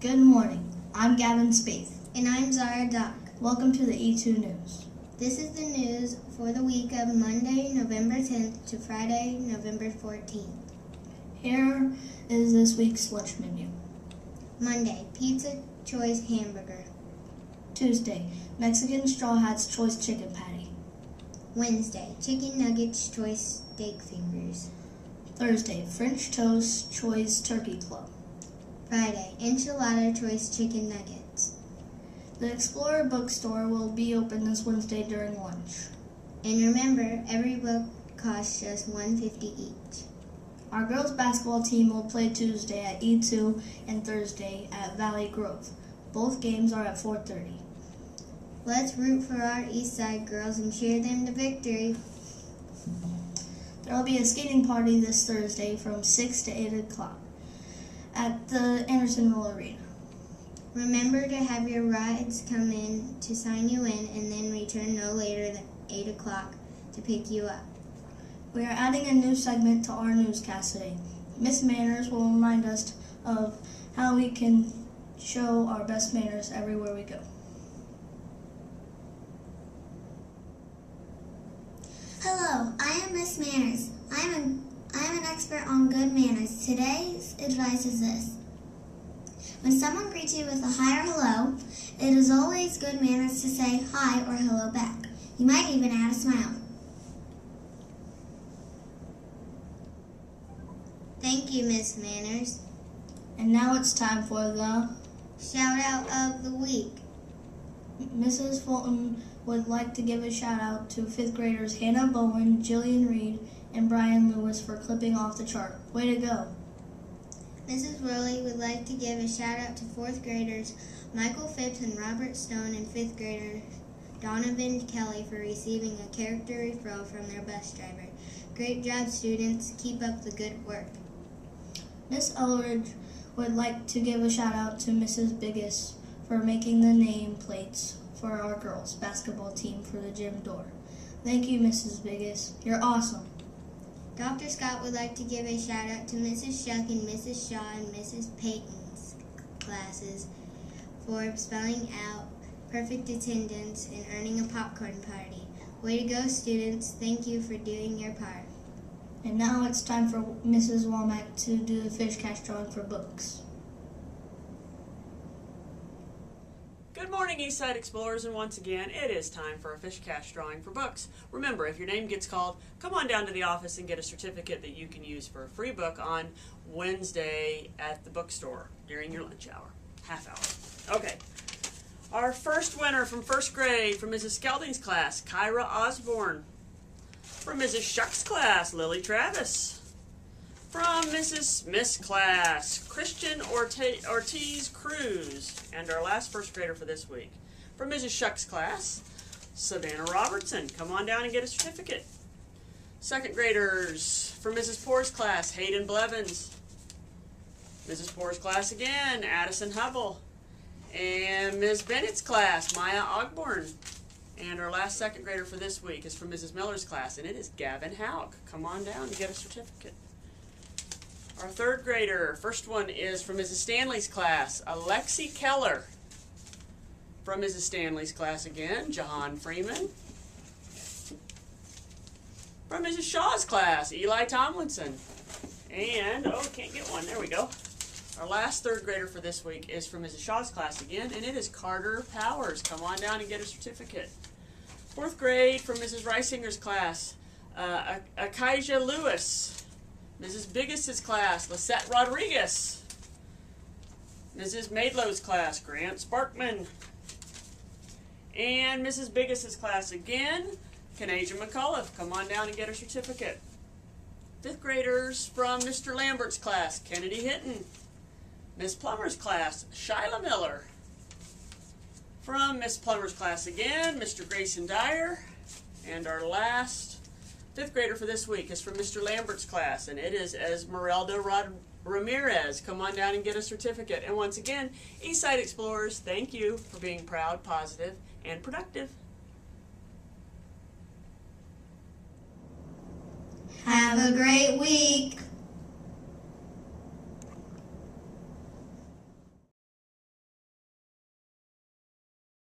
Good morning. I'm Gavin Spaeth. And I'm Zara Dock. Welcome to the E2 News. This is the news for the week of Monday, November 10th to Friday, November 14th. Here is this week's lunch menu. Monday, Pizza Choice Hamburger. Tuesday, Mexican Straw Hats Choice Chicken Patty. Wednesday, Chicken Nuggets Choice Steak Fingers. Thursday, French Toast Choice Turkey Club. Friday, Enchilada Choice Chicken Nuggets. The Explorer bookstore will be open this Wednesday during lunch. And remember, every book costs just $1.50 each. Our girls basketball team will play Tuesday at E2 and Thursday at Valley Grove. Both games are at 4:30. Let's root for our Eastside girls and cheer them to victory. There will be a skating party this Thursday from 6 to 8 o'clock at the Andersonville Arena. Remember to have your rides come in to sign you in and then return no later than 8 o'clock to pick you up. We are adding a new segment to our newscast today. Miss Manners will remind us of how we can show our best manners everywhere we go. Hello, I am Miss Manners. I am an expert on good manners. Today's advice is this. When someone greets you with a hi or hello, it is always good manners to say hi or hello back. You might even add a smile. Thank you, Miss Manners. And now it's time for the Shout out of the week. Mrs. Fulton would like to give a shout out to 5th graders Hannah Bowen, Jillian Reed, and Brian Lewis for clipping off the chart. Way to go! Mrs. Worley would like to give a shout out to 4th graders Michael Phipps and Robert Stone and 5th grader Donovan Kelly for receiving a character referral from their bus driver. Great job, students. Keep up the good work. Miss Elridge would like to give a shout out to Mrs. Biggest for making the name plates for our girls basketball team for the gym door. Thank you, Mrs. Biggest. You're awesome. Dr. Scott would like to give a shout out to Mrs. Shuck and Mrs. Shaw and Mrs. Payton's classes for spelling out perfect attendance and earning a popcorn party. Way to go, students. Thank you for doing your part. And now it's time for Mrs. Womack to do the fish cash drawing for books. Good morning, Eastside Explorers, and once again, it is time for a fish cash drawing for books. Remember, if your name gets called, come on down to the office and get a certificate that you can use for a free book on Wednesday at the bookstore during your lunch hour, half hour. Okay, our first winner from first grade from Mrs. Skelding's class, Kyra Osborne. From Mrs. Shuck's class, Lily Travis. From Mrs. Smith's class, Christian Ortiz Cruz. And our last first grader for this week. From Mrs. Shuck's class, Savannah Robertson. Come on down and get a certificate. Second graders, from Mrs. Poor's class, Hayden Blevins. Mrs. Poor's class again, Addison Hubble. And Ms. Bennett's class, Maya Ogborn. And our last second grader for this week is from Mrs. Miller's class, and it is Gavin Hauk. Come on down to get a certificate. Our third grader, first one is from Mrs. Stanley's class, Alexi Keller. From Mrs. Stanley's class again, Jahan Freeman. From Mrs. Shaw's class, Eli Tomlinson. And, can't get one, there we go. Our last third grader for this week is from Mrs. Shaw's class again, and it is Carter Powers. Come on down and get a certificate. Fourth grade from Mrs. Reisinger's class, Akaija Lewis. Mrs. Biggest's class, Lisette Rodriguez. Mrs. Maidlow's class, Grant Sparkman. And Mrs. Biggest's class again, Kanaja McCullough. Come on down and get a certificate. Fifth graders from Mr. Lambert's class, Kennedy Hinton. Miss Plummer's class, Shyla Miller. From Miss Plummer's class again, Mr. Grayson Dyer. And our last fifth grader for this week is from Mr. Lambert's class, and it is Esmeralda Ramirez. Come on down and get a certificate. And once again, Eastside Explorers, thank you for being proud, positive, and productive. Have a great week.